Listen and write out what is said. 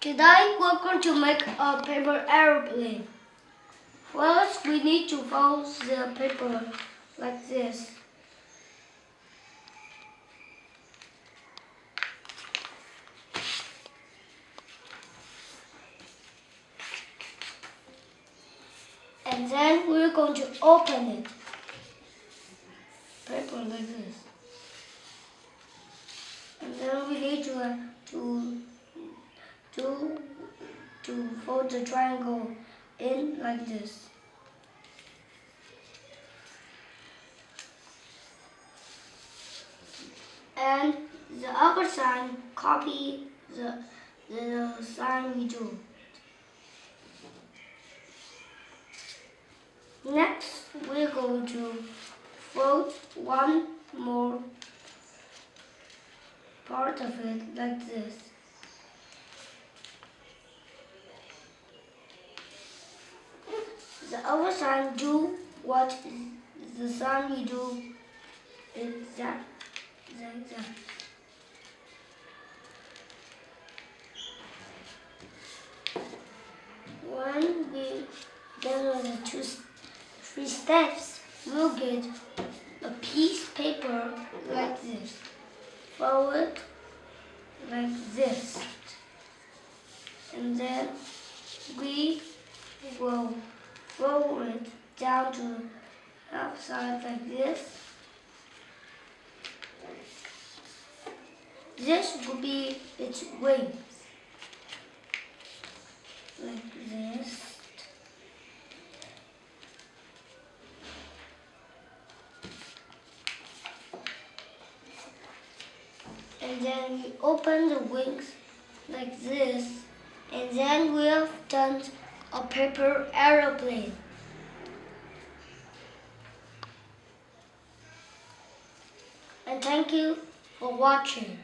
Today we're going to make a paper airplane. First, we need to fold the paper like this. And then we're going to open it. Paper like this. And then we need to fold the triangle in like this. And the other side, copy the sign we do. Next, we're going to fold one more part of it like this. The other side do what the sign we do exact. When we done with the three steps, we'll get a piece of paper like this. Fold it like this. And then we will roll it down to the outside like this. This will be its wings. Like this. And then we open the wings like this. And then we have done a paper aeroplane. And thank you for watching.